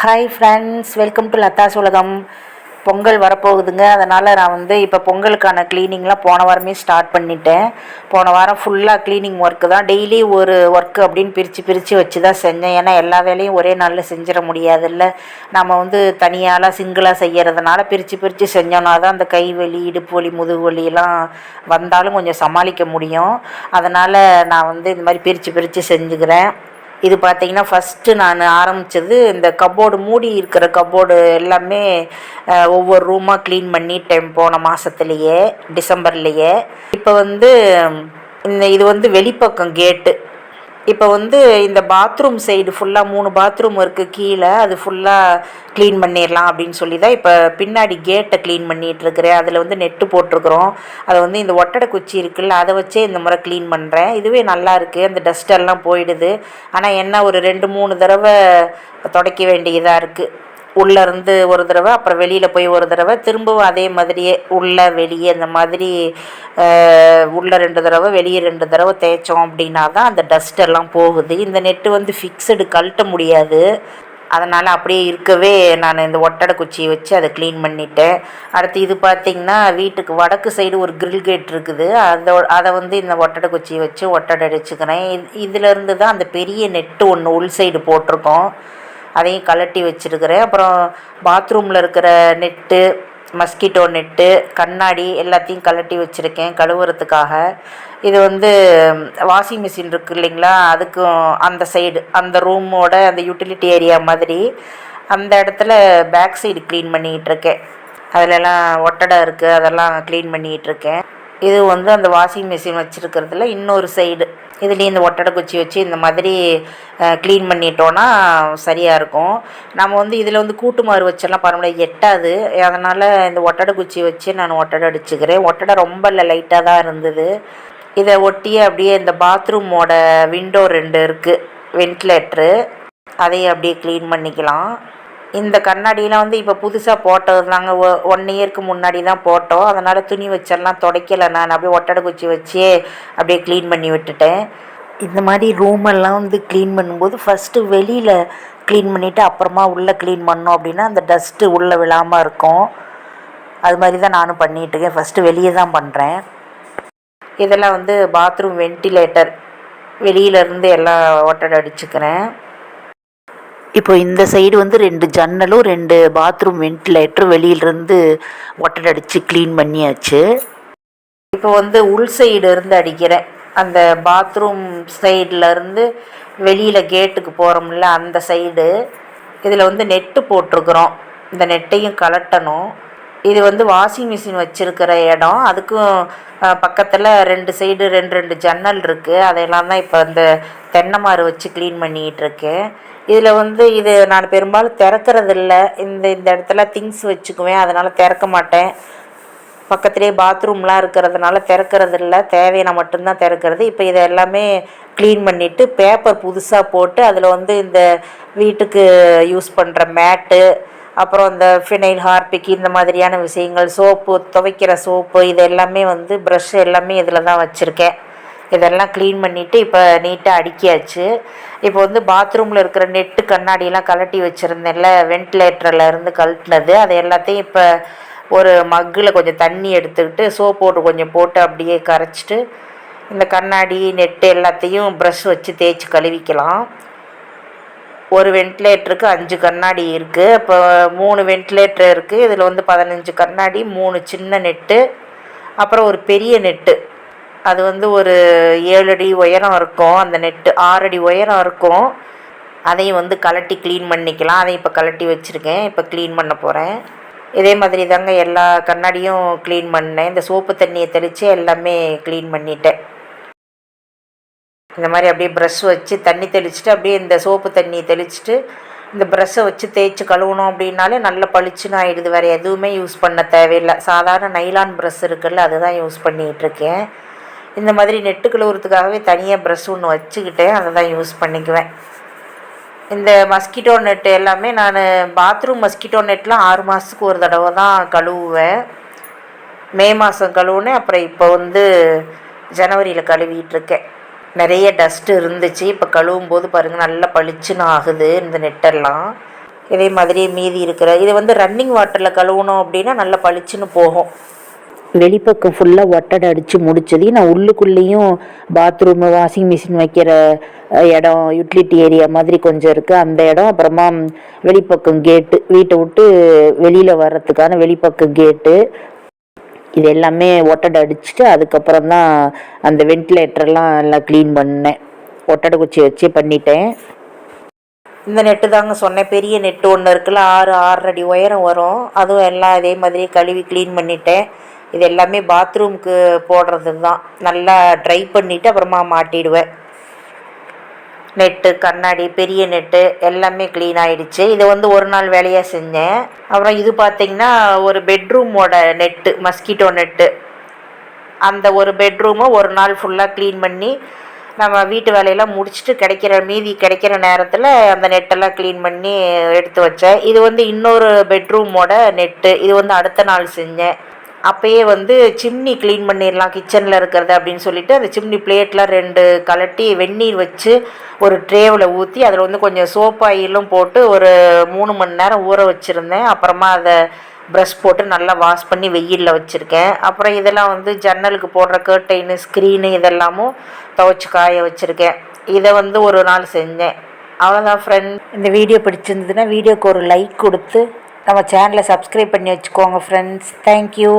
Hi friends, welcome to Latha's உலகம். பொங்கல் வரப்போகுதுங்க. அதனால் நான் இப்போ பொங்கலுக்கான க்ளீனிங்லாம் போன வாரமே ஸ்டார்ட் பண்ணிட்டேன். போன வாரம் ஃபுல்லாக க்ளீனிங் ஒர்க்கு தான். டெய்லி ஒரு ஒர்க்கு அப்படின்னு பிரித்து வச்சு தான் செஞ்சேன். ஏன்னா எல்லா வேலையும் ஒரே நாளில் செஞ்சிட முடியாதுல்ல. நம்ம தனியாலாம் சிங்கிளாக செய்கிறதுனால பிரித்து செஞ்சோன்னா தான் அந்த கை வலி, இடுப்பு வலி, முதுகு வலியெல்லாம் வந்தாலும் கொஞ்சம் சமாளிக்க முடியும். அதனால் நான் இந்த மாதிரி பிரித்து செஞ்சுக்கிறேன். இது பார்த்திங்கன்னா ஃபஸ்ட்டு நான் ஆரம்பித்தது இந்த கப்போர்டு, மூடி இருக்கிற கப்போர்டு எல்லாமே ஒவ்வொரு ரூமாக க்ளீன் பண்ணிட்டேன் போன மாதத்துலேயே, டிசம்பர்லேயே. இப்போ இது வெளிப்பக்கம் கேட்டு. இப்போ இந்த பாத்ரூம் சைடு ஃபுல்லாக 3 பாத்ரூம் இருக்குது கீழே, அது ஃபுல்லாக க்ளீன் பண்ணிடலாம் அப்படின்னு சொல்லி தான் இப்போ பின்னாடி கேட்டை க்ளீன் பண்ணிகிட்ருக்கிறேன். அதில் நெட்டு போட்டிருக்குறோம். அதை இந்த ஒட்டடை குச்சி இருக்குல்ல, அதை வச்சே இந்த முறை க்ளீன் பண்ணுறேன். இதுவே நல்லா இருக்குது, அந்த டஸ்டெல்லாம் போயிடுது. ஆனால் என்ன, ஒரு 2-3 தடவை துடைக்க வேண்டியதாக இருக்குது. உள்ளேருந்து ஒரு தடவை, அப்புறம் வெளியில் போய் ஒரு தடவை, திரும்பவும் அதே மாதிரியே உள்ளே வெளியே அந்த மாதிரி உள்ளே 2 தடவை வெளியே 2 தடவை தேய்ச்சோம் அப்படின்னா தான் அந்த டஸ்டெல்லாம் போகுது. இந்த நெட்டு ஃபிக்ஸடு, கழட்ட முடியாது. அதனால் அப்படியே இருக்கவே நான் இந்த ஒட்டடை குச்சியை வச்சு அதை க்ளீன் பண்ணிட்டேன். அடுத்து இது பார்த்திங்கன்னா, வீட்டுக்கு வடக்கு சைடு ஒரு கிரில் கேட் இருக்குது. அதை இந்த ஒட்டடை குச்சியை வச்சு ஒட்டடை அடிச்சுக்கிறேன். இதிலேருந்து தான் அந்த பெரிய நெட்டு ஒன்று உள் சைடு போட்டிருக்கோம், அதையும் கழட்டி வச்சுருக்கிறேன். அப்புறம் பாத்ரூமில் இருக்கிற நெட்டு, மஸ்கிட்டோ நெட்டு, கண்ணாடி எல்லாத்தையும் கழட்டி வச்சுருக்கேன் கழுவுறதுக்காக. இது வாஷிங் மிஷின் இருக்குது இல்லைங்களா, அதுக்கும் அந்த சைடு, அந்த ரூமோட அந்த யூட்டிலிட்டி ஏரியா மாதிரி அந்த இடத்துல பேக் சைடு க்ளீன் பண்ணிகிட்ருக்கேன். அதிலெல்லாம் ஒட்டடை இருக்குது, அதெல்லாம் க்ளீன் பண்ணிகிட்ருக்கேன். இது அந்த வாஷிங் மிஷின் வச்சுருக்கிறதுல இன்னொரு சைடு, இதுலேயும் இந்த ஒட்டடை குச்சி வச்சு இந்த மாதிரி க்ளீன் பண்ணிட்டோன்னா சரியாக இருக்கும். நம்ம இதில் கூட்டு மாறு வச்செல்லாம் பரவாயில்ல, எட்டாது. அதனால் இந்த ஒட்டடை குச்சி வச்சு நான் ஒட்டடை அடிச்சுக்கிறேன். ஒட்டடை ரொம்ப இல்லை, லைட்டாக தான் இருந்தது. இதை ஒட்டியே அப்படியே இந்த பாத்ரூமோட விண்டோ 2 இருக்குது, வென்டிலேட்ரு, அதையும் அப்படியே க்ளீன் பண்ணிக்கலாம். இந்த கண்ணாடியெலாம் இப்போ புதுசாக போட்டது தாங்க. 1 இயருக்கு முன்னாடி தான் போட்டோம். அதனால் துணி வச்செல்லாம் துடைக்கலை, நான் அப்படியே ஒட்டடை குச்சி வச்சே அப்படியே க்ளீன் பண்ணி விட்டுட்டேன். இந்த மாதிரி ரூமெல்லாம் க்ளீன் பண்ணும்போது ஃபஸ்ட்டு வெளியில் க்ளீன் பண்ணிவிட்டு அப்புறமா உள்ளே க்ளீன் பண்ணோம் அப்படின்னா அந்த டஸ்ட்டு உள்ளே விழாமல் இருக்கும். அது மாதிரி தான் நானும் பண்ணிகிட்ருக்கேன். ஃபஸ்ட்டு வெளியே தான் பண்ணுறேன். இதெல்லாம் பாத்ரூம் வென்டிலேட்டர், வெளியிலேருந்து எல்லாம் ஒட்டடை அடிச்சுக்கிறேன். இப்போ இந்த சைடு 2 ஜன்னலும் 2 பாத்ரூம் வென்டிலேட்டரும் வெளியிலேருந்து ஒட்டடை அடித்து க்ளீன் பண்ணியாச்சு. இப்போ உள் சைடு இருந்து அடிக்கிறேன். அந்த பாத்ரூம் சைட்லேருந்து வெளியில் கேட்டுக்கு போகிறோம்ல, அந்த சைடு. இதில் நெட்டு போட்டிருக்குறோம், இந்த நெட்டையும் கலட்டணும். இது வாஷிங் மிஷின் வச்சுருக்கிற இடம். அதுக்கும் பக்கத்தில் 2 சைடு 2 ஜன்னல் இருக்குது. அதையெல்லாம் தான் இப்போ இந்த தென்னைமாறு வச்சு க்ளீன் பண்ணிகிட்ருக்கேன். இதில் இது நான் பெரும்பாலும் திறக்கிறதில்ல. இந்த இடத்துல திங்ஸ் வச்சுக்குவேன், அதனால் திறக்க மாட்டேன். பக்கத்துலேயே பாத்ரூம்லாம் இருக்கிறதுனால திறக்கிறதில்ல, தேவையான மட்டும்தான் திறக்கிறது. இப்போ இதை எல்லாமே க்ளீன் பண்ணிவிட்டு பேப்பர் புதுசாக போட்டு அதில் இந்த வீட்டுக்கு யூஸ் பண்ணுற மேட்டு, அப்புறம் இந்த ஃபினைல், ஹார்பிக், இந்த மாதிரியான விஷயங்கள், சோப்பு, துவைக்கிற சோப்பு, இது எல்லாமே ப்ரஷ் எல்லாமே இதில் தான் வச்சுருக்கேன். இதெல்லாம் க்ளீன் பண்ணிவிட்டு இப்போ நீட்டாக அடுக்கியாச்சு. இப்போ பாத்ரூமில் இருக்கிற நெட்டு, கண்ணாடியெல்லாம் கழட்டி வச்சுருந்தேன்ல, வென்டிலேட்டரில் இருந்து கழட்டினது, அது எல்லாத்தையும் இப்போ ஒரு மக்கில் கொஞ்சம் தண்ணி எடுத்துக்கிட்டு சோப் போட்டு கொஞ்சம் போட்டு அப்படியே கரைச்சிட்டு இந்த கண்ணாடி, நெட்டு எல்லாத்தையும் ப்ரஷ் வச்சு தேய்ச்சி கழுவிக்கலாம். ஒரு வென்டிலேட்டருக்கு 5 கண்ணாடி இருக்குது. இப்போ 3 வென்டிலேட்டர் இருக்குது. இதில் 15 கண்ணாடி, 3 சின்ன நெட்டு, அப்புறம் ஒரு பெரிய நெட்டு. அது ஒரு 7 அடி உயரம் இருக்கும். அந்த நெட்டு 6 அடி உயரம் இருக்கும். அதையும் கலட்டி க்ளீன் பண்ணிக்கலாம். அதையும் இப்போ கலட்டி வச்சுருக்கேன். இப்போ க்ளீன் பண்ண போகிறேன். இதே மாதிரி தாங்க எல்லா கண்ணாடியும் க்ளீன் பண்ணேன். இந்த சோப்பு தண்ணியை தெளித்து எல்லாமே க்ளீன் பண்ணிட்டேன். இந்த மாதிரி அப்படியே ப்ரஷ் வச்சு தண்ணி தெளிச்சுட்டு அப்படியே இந்த சோப்பு தண்ணியை தெளிச்சுட்டு இந்த ப்ரஷ்ஷை வச்சு தேய்ச்சி கழுவணும் அப்படின்னாலே நல்ல பளிச்சுன்னு ஆகிடுது. வேறு எதுவுமே யூஸ் பண்ண தேவையில்லை. சாதாரண நைலான் ப்ரஷ் இருக்குல்ல, அதுதான் யூஸ் பண்ணிகிட்ருக்கேன். இந்த மாதிரி நெட்டு கழுவுறதுக்காகவே தனியாக ப்ரஷ் ஒன்று வச்சுக்கிட்டேன், அதை தான் யூஸ் பண்ணிக்குவேன். இந்த மஸ்கிட்டோ நெட்டு எல்லாமே நான் பாத்ரூம் மஸ்கிட்டோ நெட்லாம் 6 மாதத்துக்கு ஒரு தடவை தான் கழுவுவேன். மே மாதம் கழுவுனேன், அப்புறம் இப்போ ஜனவரியில் கழுவிட்டுருக்கேன். நிறைய டஸ்ட்டு இருந்துச்சு. இப்போ கழுவும் போது பாருங்கள் நல்லா பளிச்சுன்னு ஆகுது இந்த நெட்டெல்லாம். இதே மாதிரி மீதி இருக்கிற இது வந்து ரன்னிங் வாட்டரில் கழுவணும் அப்படின்னா நல்லா பளிச்சுன்னு போகும். வெளிப்பக்கம் ஃபுல்லாக ஒட்டடை அடித்து முடிச்சதையும் நான் உள்ளுக்குள்ளேயும் பாத்ரூமு வாஷிங் மிஷின் வைக்கிற இடம் யூட்டிலிட்டி ஏரியா மாதிரி கொஞ்சம் இருக்குது அந்த இடம், அப்புறமா வெளிப்பக்கம் கேட்டு வீட்டை விட்டு வெளியில் வர்றதுக்கான வெளிப்பக்கம் கேட்டு இது எல்லாமே ஒட்டடை அடிச்சுட்டு அதுக்கப்புறம் தான் அந்த வென்டிலேட்டர்லாம் எல்லாம் க்ளீன் பண்ணேன். ஒட்டடை குச்சி வச்சு பண்ணிட்டேன். இந்த நெட்டு தாங்க சொன்னேன், பெரிய நெட்டு ஒன்று இருக்குல்ல 6 அடி உயரம் வரும், அதுவும் எல்லாம் அதே மாதிரி கழுவி க்ளீன் பண்ணிட்டேன். இது எல்லாமே பாத்ரூமுக்கு போடுறது தான். நல்லா ட்ரை பண்ணிவிட்டு அப்புறமா மாட்டிடுவேன். நெட்டு கண்ணாடி பெரிய நெட்டு எல்லாமே க்ளீன் ஆகிடுச்சு. இதை வந்து ஒரு நாள் வேலையாக செஞ்சேன். அப்புறம் இது பார்த்திங்கன்னா ஒரு பெட்ரூமோட நெட்டு, மஸ்கிட்டோ நெட்டு. அந்த ஒரு பெட்ரூமை ஒரு நாள் ஃபுல்லாக க்ளீன் பண்ணி நம்ம வீட்டு வேலையெல்லாம் முடிச்சுட்டு மீதி கிடைக்கிற நேரத்தில் அந்த நெட்டெல்லாம் க்ளீன் பண்ணி எடுத்து வச்சேன். இது வந்து இன்னொரு பெட்ரூமோட நெட்டு. இது வந்து அடுத்த நாள் செஞ்சேன். அப்போயே வந்து சிம்னி க்ளீன் பண்ணிடலாம் கிச்சனில் இருக்கிறது அப்படின்னு சொல்லிட்டு அந்த சிம்னி பிளேட்டில் 2 கலட்டி வெந்நீர் வச்சு ஒரு ட்ரேவில் ஊற்றி அதில் வந்து கொஞ்சம் சோப் ஆயிலும் போட்டு ஒரு 3 மணி நேரம் ஊற வச்சுருந்தேன். அப்புறமா அதை ப்ரஷ் போட்டு நல்லா வாஷ் பண்ணி வெயிலில் வச்சுருக்கேன். அப்புறம் இதெல்லாம் வந்து ஜன்னலுக்கு போடுற கர்டைனு ஸ்க்ரீனு இதெல்லாமும் துவைச்சி காய வச்சுருக்கேன். இதை வந்து ஒரு நாள் செஞ்சேன். அவ்வளோதான் ஃப்ரெண்ட். இந்த வீடியோ பிடிச்சிருந்ததுன்னா வீடியோக்கு ஒரு லைக் கொடுத்து நம்ம சேனலை சப்ஸ்கிரைப் பண்ணி வச்சுக்கோங்க ஃப்ரெண்ட்ஸ். தேங்க்யூ.